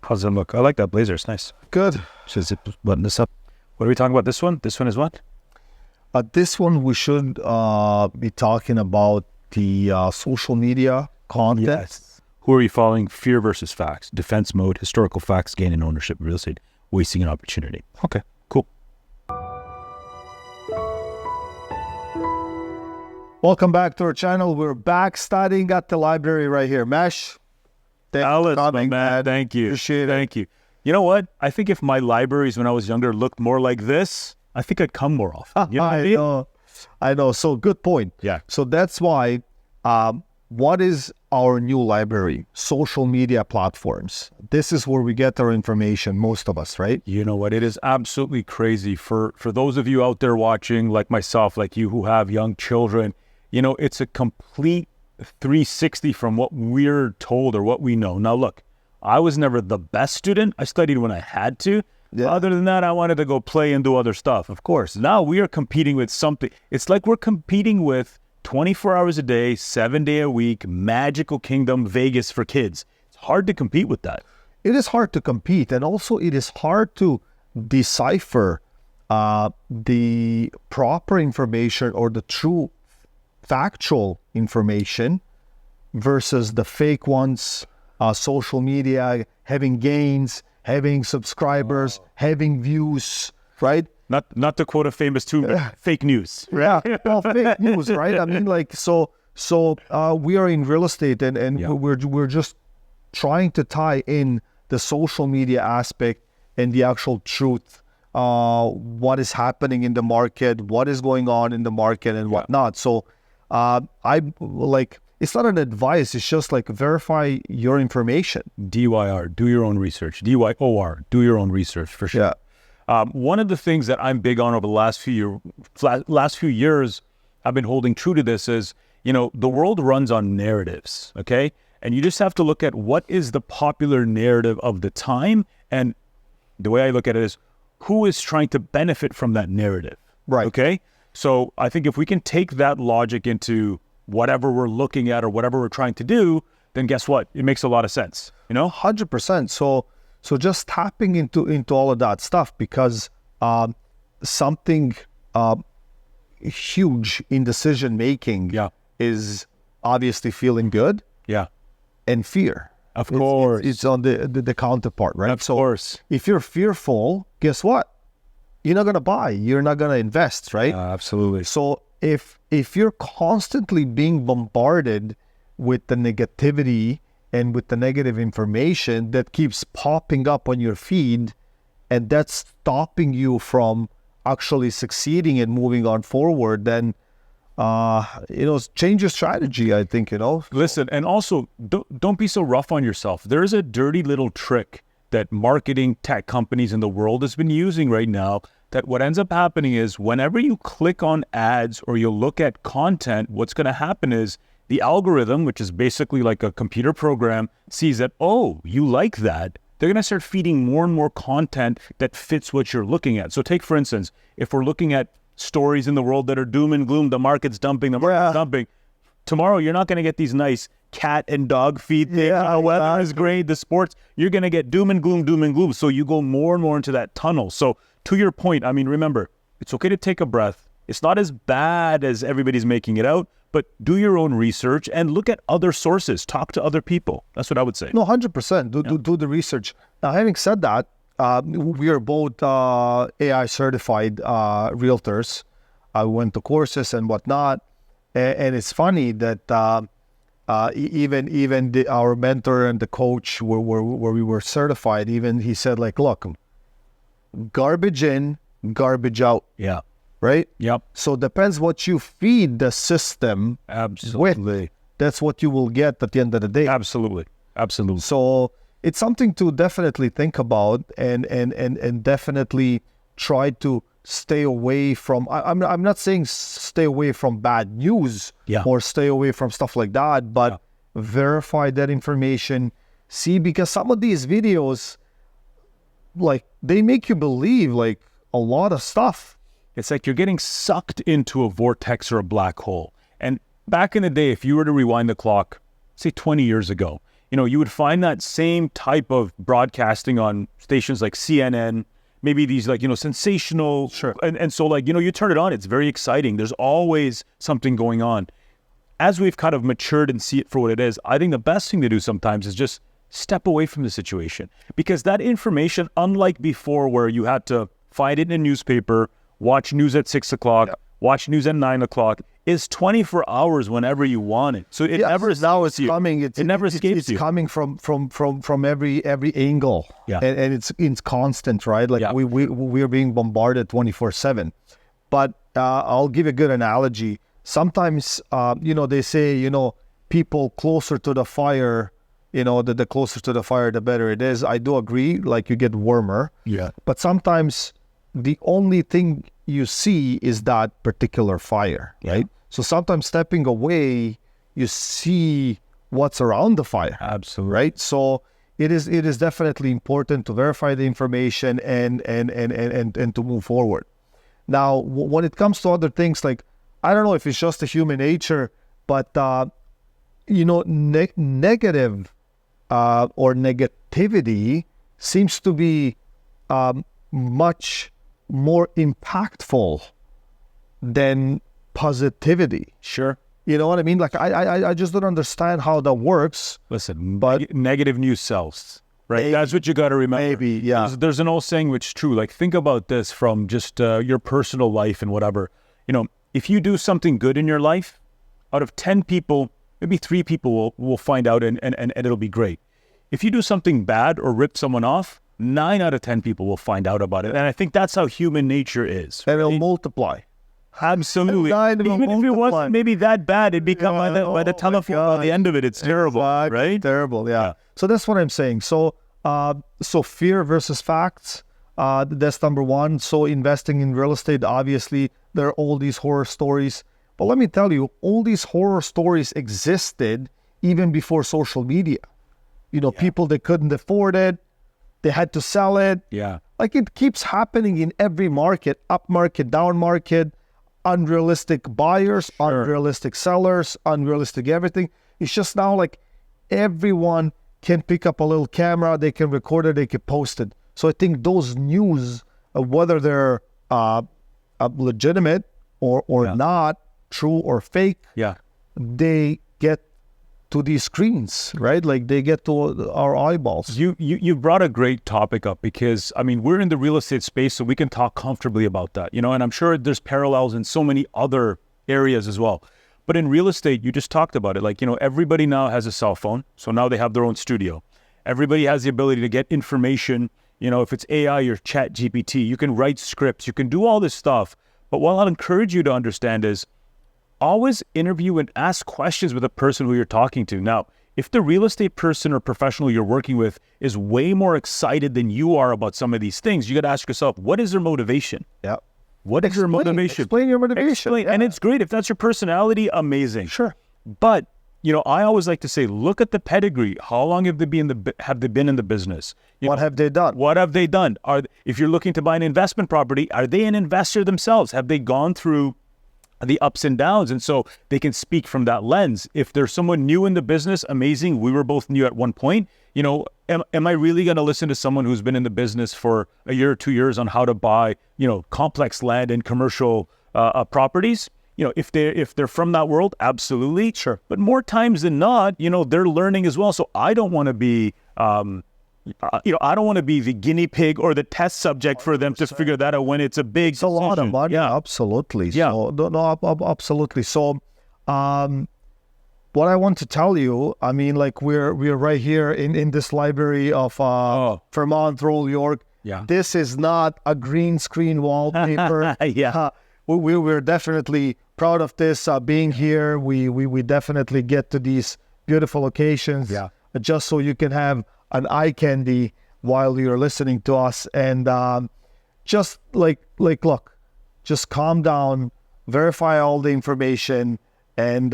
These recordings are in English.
How's it look? I like that blazer. It's nice. Good. Should zip button this up. What are we talking about? This one? This one is what? This one we should be talking about the social media content. Yes. Who are you following? Fear versus facts. Defense mode. Historical facts. Gain in ownership. Real estate. Wasting an opportunity. Okay. Cool. Welcome back to our channel. We're back studying at the library right here. Mesh, Alice, my man. Thank you. Appreciate it. Thank you. You know what? I think if my libraries when I was younger looked more like this, I think I'd come more often. You know what I mean? I know. So good point. Yeah. So that's why, what is our new library? Social media platforms. This is where we get our information, most of us, right? You know what? It is absolutely crazy for those of you out there watching, like myself, like you who have young children. You know, it's a complete 360 from what we're told or what we know. Now, look, I was never the best student. I studied when I had to. Yeah. Other than that, I wanted to go play and do other stuff. Of course. Now we are competing with something. It's like we're competing with 24 hours a day, 7 days a week, magical kingdom, Vegas for kids. It's hard to compete with that. It is hard to compete. And also it is hard to decipher the proper information or the true factual information versus the fake ones, social media, having gains, having subscribers, having views, right? Not to quote a famous fake news. Yeah, well, fake news, right? I mean, like, so we are in real estate and Yeah. we're just trying to tie in the social media aspect and the actual truth, what is happening in the market, what is going on in the market and whatnot. So I like, it's not an advice, it's just like verify your information. DYR, do your own research. DYOR, do your own research for sure. Yeah. One of the things that I'm big on over the last few years, I've been holding true to this is, you know, the world runs on narratives, okay? And you just have to look at what is the popular narrative of the time. And the way I look at it is who is trying to benefit from that narrative, Right. okay? So I think if we can take that logic into whatever we're looking at or whatever we're trying to do, then guess what? It makes a lot of sense, you know? 100%. So just tapping into all of that stuff because something huge in decision making is obviously feeling good. Yeah. And fear. Of course. It's on the counterpart, right? Of course. If you're fearful, guess what? You're not going to buy. You're not going to invest, right? Absolutely. So if you're constantly being bombarded with the negativity and with the negative information that keeps popping up on your feed, and that's stopping you from actually succeeding and moving on forward, then change your strategy, I think, Listen, and also don't be so rough on yourself. There is a dirty little trick that marketing tech companies in the world has been using right now, that what ends up happening is whenever you click on ads or you look at content, what's going to happen is the algorithm, which is basically like a computer program, sees that, oh, you like that. They're going to start feeding more and more content that fits what you're looking at. So take, for instance, if we're looking at stories in the world that are doom and gloom, the market's dumping, tomorrow you're not going to get these nice cat and dog feed things. Yeah, the weather is great, the sports, you're going to get doom and gloom. So you go more and more into that tunnel. So to your point, I mean, remember, it's okay to take a breath. It's not as bad as everybody's making it out, but do your own research and look at other sources. Talk to other people. That's what I would say. No, 100%. Do the research. Now, having said that, we are both AI certified realtors. I went to courses and whatnot. And it's funny that even our mentor and the coach where we were certified, even he said, like, look, garbage in, garbage out. Yeah. Right? Yep. So it depends what you feed the system Absolutely. with. That's what you will get at the end of the day. Absolutely. So it's something to definitely think about and definitely try to stay away from. I'm not saying stay away from bad news or stay away from stuff like that, but verify that information. See, because some of these videos, like, they make you believe like a lot of stuff. It's like you're getting sucked into a vortex or a black hole. And back in the day, if you were to rewind the clock, say 20 years ago, you would find that same type of broadcasting on stations like CNN, maybe these like, sensational. Sure. And so like, you turn it on, it's very exciting. There's always something going on. As we've kind of matured and see it for what it is, I think the best thing to do sometimes is just step away from the situation, because that information, unlike before where you had to find it in a newspaper, watch news at 6 o'clock, watch news at 9 o'clock, is 24 hours whenever you want it. So it never now it's you. coming. It never escapes you. It's coming from every angle. Yeah. And it's constant, right? Like we're being bombarded 24/7. But I'll give you a good analogy. Sometimes they say, people closer to the fire, the closer to the fire, the better it is. I do agree, like you get warmer. Yeah. But sometimes the only thing you see is that particular fire, right? So sometimes stepping away, you see what's around the fire. Absolutely. Right? So it is definitely important to verify the information and to move forward. Now, when it comes to other things, like, I don't know if it's just a human nature, but negative or negativity seems to be much more impactful than positivity. Sure. You know what I mean? Like, I just don't understand how that works. Listen, but negative news sells, right? Maybe, that's what you got to remember. Maybe, yeah. There's an old saying which is true. Like, think about this from just your personal life and whatever. If you do something good in your life, out of 10 people, maybe 3 people will find out and it'll be great. If you do something bad or rip someone off, 9 out of 10 people will find out about it. And I think that's how human nature is. And it'll multiply. Absolutely. Even if it wasn't maybe that bad, it'd become by the telephone, by the end of it, it's terrible, right? Terrible, yeah. So that's what I'm saying. So fear versus facts, that's number one. So investing in real estate, obviously, there are all these horror stories. But let me tell you, all these horror stories existed even before social media. People, they couldn't afford it. They had to sell it. Yeah. Like, it keeps happening in every market, up market, down market, unrealistic buyers, unrealistic sellers, unrealistic everything. It's just now like everyone can pick up a little camera, they can record it, they can post it. So I think those news, whether they're legitimate or not, true or fake, they get to these screens, right? Like, they get to our eyeballs. You brought a great topic up because, we're in the real estate space, so we can talk comfortably about that, and I'm sure there's parallels in so many other areas as well. But in real estate, you just talked about it. Like, everybody now has a cell phone, so now they have their own studio. Everybody has the ability to get information. If it's AI or Chat GPT, you can write scripts, you can do all this stuff. But what I'll encourage you to understand is always interview and ask questions with the person who you're talking to. Now, if the real estate person or professional you're working with is way more excited than you are about some of these things, you got to ask yourself, what is their motivation? Yeah. What is your motivation? Explain your motivation. Yeah. And it's great. If that's your personality, amazing. Sure. But, I always like to say, look at the pedigree. How long have they been in the business? What have they done? What have they done? If you're looking to buy an investment property, are they an investor themselves? Have they gone through the ups and downs? And so they can speak from that lens. If there's someone new in the business, amazing. We were both new at one point. Am I really going to listen to someone who's been in the business for a year or 2 years on how to buy, complex land and commercial properties? If they're from that world, absolutely. Sure. But more times than not, they're learning as well. So I don't want to be, I don't want to be the guinea pig or the test subject for them to figure that out when it's a big It's a lot of money. Yeah. Absolutely. Yeah. So, no, absolutely. So, what I want to tell you, we're right here in this library of Fairmont, New York. Yeah. This is not a green screen wallpaper. Yeah. We're definitely proud of this being here. We definitely get to these beautiful locations. Yeah. Just so you can have an eye candy while you're listening to us, and just look, just calm down, verify all the information, and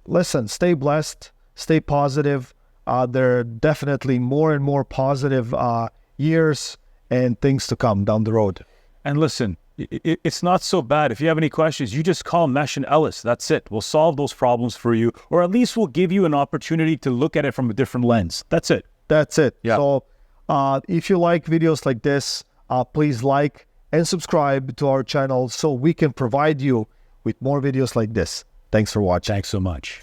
listen, stay blessed, stay positive. There are definitely more and more positive years and things to come down the road. And listen, It's not so bad. If you have any questions, you just call Mesh and Ellis. That's it. We'll solve those problems for you, or at least we'll give you an opportunity to look at it from a different lens. That's it. That's it. Yeah. So if you like videos like this, please like and subscribe to our channel so we can provide you with more videos like this. Thanks for watching. Thanks so much.